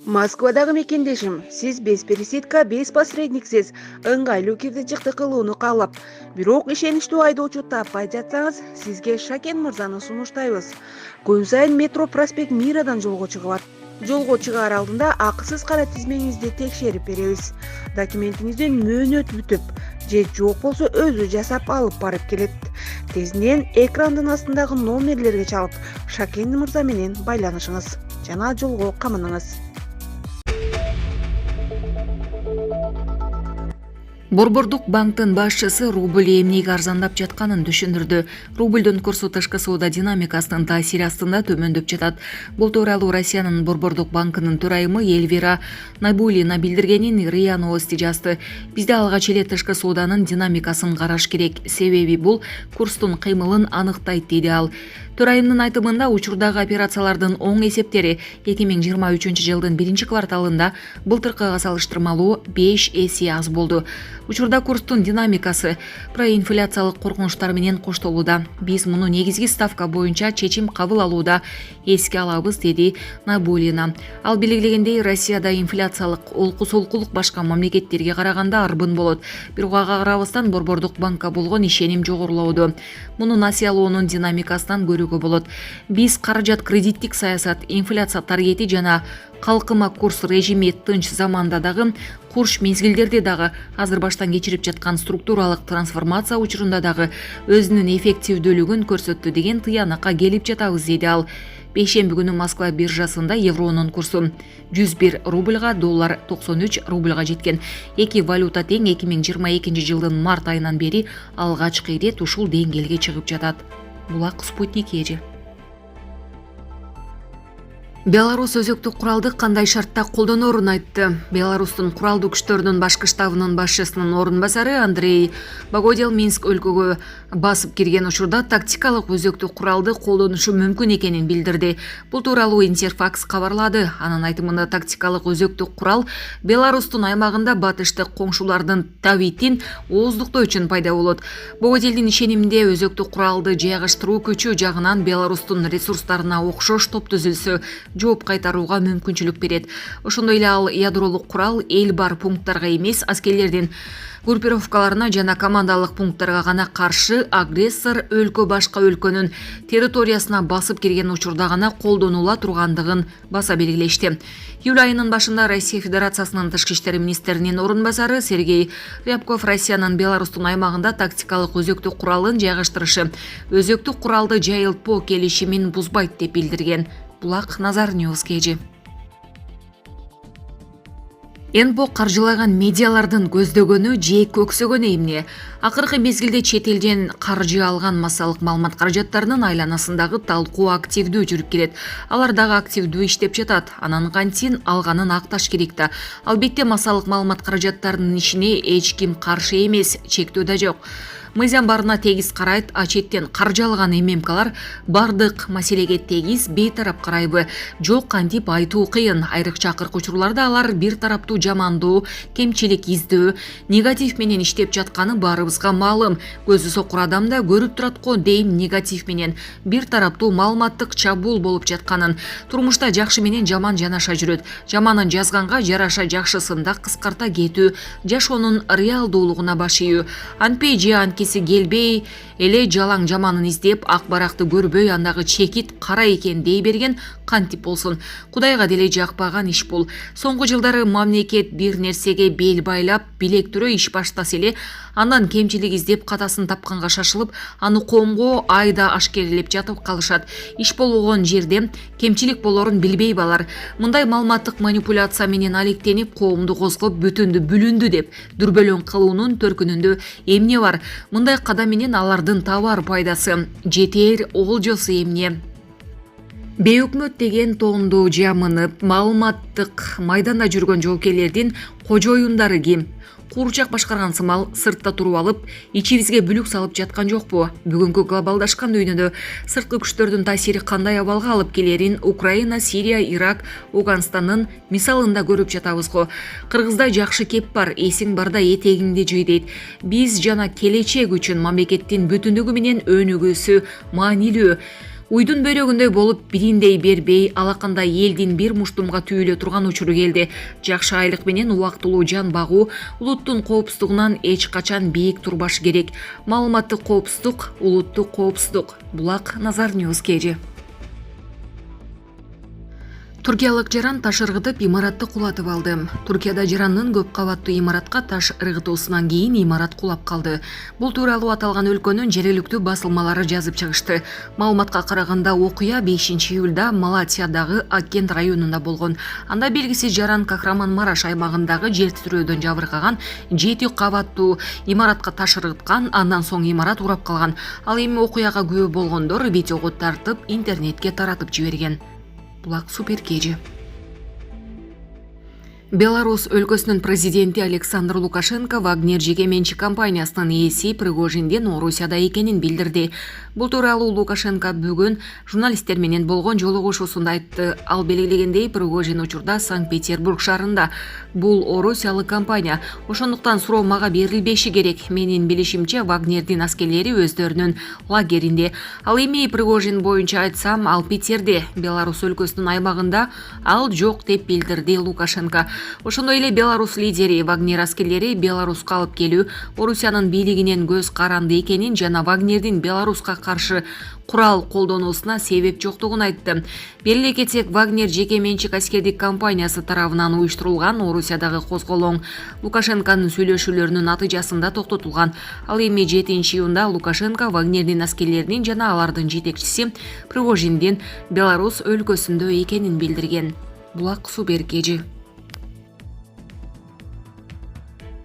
Москвадагы мекендешим, сиз без пересидка, без посредниксиз ыңгайлуу кирдичикти кылууну каалап, бирок ишеничтүү айдоочу таппай жатсаңыз, сизге Шакен мырзаны сунуштайбыз. Күн сайын метро проспект Мирадан жолго чыгып атат. Жолго чыгаар алдында акысыз кара тизмеңизди текшерип беребиз. Документиңиздин мөөнөт бүтүп же жок болсо өзү жасап алып барып келет. Тезинен экрандын астындагы номерлерге чалып, Шакен мырза менен байланышыңыз жана жолго камыныңыз. Борбордук банктын башчысы рубль эмнеге арзандап жатканын түшүндүрдү. Рубльдүн курсу тышкы соода динамикасынын таасири астында төмөндөп жатат. Бул тууралуу Россиянын Борбордук банкынын төрайымы Эльвира Найбуллина билдиргенин РИА Новости жазды. Бизде алгач эле тышкы сооданын динамикасын караш керек. Себеби бул курстун кыймылын аныктайт, деди ал. Төрайымдын айтымында учурдагы операциялардын оң эсептери 2023 жылдын 1-кварталында былтыркыга салыштырмалуу 5 эсе аз болду. Учурда курстун динамикасы проинфляциялык коркунучтар менен коштолууда. Биз муну негизги ставка боюнча чечим кабыл алууда эске алабыз, деди Найбуллина. Ал белгилегендей, Россияда инфляциялык олку-солкулук башка мамлекеттерге караганда арбын болот. Бирок ага карабастан Борбордук банкка болгон ишеним жогорулоодо. Муну насыялоонун динамикасынан көрүүгө болот. Биз каражат кредиттик саясат, инфляция таргети жана калкыма курс режими тынч заманда дагы, курч мезгилдерде дагы, азыр баштан кечирип жаткан структуралык трансформация учурунда дагы өзүнүн эффективдүүлүгүн көрсөттү деген тыянакка келип жатабыз, деди ал. Бейшемби күнү Москва биржасында евронун курсу 101 рубльга, доллар 93 рубльга жеткен. Эки валюта тең 2022 жылдын март айынан бери алгачкы ирет ушул деңгээлге чыгып жатат. Булак Спутник эже. Беларус өзөктүк куралды кандай шартта колдоноорун айтты. Беларустун куралдуу күчтөрүнүн башкы штабынын башчысынын орун басары Андрей Богодел Минск өлкөгө басып кирген учурда тактикалык өзөктүк куралды колдонушу мүмкүн экенин билдирди. Бул тууралуу Интерфакс кабарлады. Анын айтымында тактикалык өзөктүк курал Беларустун аймагында батыштык коңшулардын табитин ооздуктоо үчүн пайда болот. Богоделдин ишениминде өзөктүк куралды жайгаштыруу күчү жагынан Беларустун ресурстарына окшош топ түзүлсө, жооп кайтарууга мүмкүнчүлүк берет. Ошондой эле ал ядролук курал эл бар пункттарга эмес, аскерлердин группировкаларына жана командалык пункттарга гана каршы агрессор өлкө башка өлкөнүн территориясына басып кирген учурда гана колдонула тургандыгын баса белгилешти. Июль айынын башында Россия Федерациясынын тышкы иштер министринин орун басары Сергей Рябков Россиянын Беларустун аймагында тактикалык өзөктүк куралын жайгаштырышы өзөктүк куралды жайылтпоо келишимин бузбайт деп билдирген. Булак Назар Ньюс кежи. НБО каржылаган медиалардын көздөгөнү же көксөгөнү эмне? Акыркы мезгилде чет элден каржы алган массалык маалымат каражаттарынын айланасындагы талкуу активдүү жүрүп келет. Алар дагы активдүү иштеп жатат. Анан кантин алганын акташ керек да. Албетте массалык маалымат каражаттарынын ишине эч ким каршы эмес, чектөө да жок. Мыйзам барына тегиз карайт, а четтен каржы алган ММКлар бардык маселеге тегиз бейтарап карайбы? Жок, кантип айтуу кыйын. Айрыкча акыркы учурларда алар бир тараптуу жамандоо, кемчилик издөө, негатив менен иштеп жатканы баарыбызга маалым. Көзү сокур адам да көрүп турат го, дейм, негатив менен бир тараптуу маалыматтык чабуул болуп жатканын. Турмушта жакшы менен жаман жанаша жүрөт. Жаманын жазганга жараша жакшысын да кыскарта кетүү, жашоонун реалдуулугуна баш ийүү. Анпей же анки келбей эле жалаң жаманын издеп, ак баракты көрбөй, андагы чекит кара экен дей берген кантип болсун. Кудайга деле жакпаган иш бул. Соңку жылдары мамлекет бир нерсеге бел байлап, билектирөө иш баштаса эле, андан кемчилик издеп катасын тапканга шашылып, аны коомго айда ашкерелеп жатып калышат. Иш болгон жерде кемчилик болорун билбей балар. Мындай маалыматтык манипуляция менен алектенип, коомду козгоп, бүтүндү бүлүндү деп дүрбөлөң кылуунун төркүнүндө эмне бар? Мындай кадам менен алардын табар пайдасы, жетер олжосу эмне? Бейөкмөт деген тоонду жамынып, маалыматтык майданда жүргөн жоокерлердин кожоюндары ким? Куурчак башкарган сымал сыртта туруп алып, ичибизге бүлүк салып жаткан жокпу? Бүгүнкү глобалдашкан дүйнөдө сырткы күчтөрдүн таасири кандай абалга алып келерин Украина, Сирия, Ирак, Афганстандын мисалында көрүп жатабыз го. Кыргызда жакшы кеп бар, эсиң барда этегиңди жый дейт. Биз жана келечек үчүн мамлекеттин бүтүндүгү менен өнүгүүсү маанилүү. Уйдун бөйрөгүндөй болуп бириндей бербей, алакандай элдин бир муштумга түйүлө турган учуру келди. Жакшы айлык менен убактылуу жан багуу улуттун коопсуздугунан эч качан бийик турбашы керек. Маалыматтык коопсуздук, улуттук коопсуздук. Булак Назар Ньюс KG. Туркиялык жаран таш ыргытып имаратты кулатып алды. Туркияда жарандын көп кабаттуу имаратка таш ыргытуусунан кийин имарат кулап калды. Бул тууралуу аталган өлкөнүн жергиликтүү басылмалары жазып чыгышты. Маалыматка караганда окуя 5-июлда Малатиядагы Аккент районунда болгон. Анда белгисиз жаран Кахраман-Мараш аймагындагы жер титирөөдөн жабыркаган 7 кабаттуу имаратка таш ыргыткан, андан соң имарат урап калган. Ал эми окуяга күбө болгондор видеого тартып интернетке таратып жиберген. Булак Супер KG. Беларусь өлкөсүнүн президенти Александр Лукашенко Вагнер жеке менчик компаниясынын ээси Пригожиндин Орусияда экенин билдирди. Бул тууралуу Лукашенко бүгүн журналисттер менен болгон жолугушуусунда айтты. Ал белгилегендей, Пригожин учурда Санкт-Петербург шаарында. Бул орусиялык компания, ошондуктан суроо мага берилбеши керек. Менин билишимче, Вагнердин аскерлери өздөрүнүн лагеринде. Ал эми Пригожин боюнча айтсам, ал Питерде, Беларусь өлкөсүнүн аймагында, ал жок деп билдирди Лукашенко. Ошондой эле Беларусь лидери Вагнер аскерлери Беларуска алып келүү Орусиянын бийлигинен көз каранды экенин жана Вагнердин Беларуска каршы курал колдонуусуна себеп жоктугун айтты. Белгилей кетсек, Вагнер жеке менчик аскердик компаниясы тарабынан уюштурулган Орусиядагы козголоң Лукашенконун сүйлөшүүлөрүнүн натыйжасында токтотулган. Ал эми 7-июнда Лукашенко Вагнердин аскерлеринин жана алардын жетекчиси Пригожиндин Беларусь өлкөсүндө экенин билдирген. Булак Супер KG.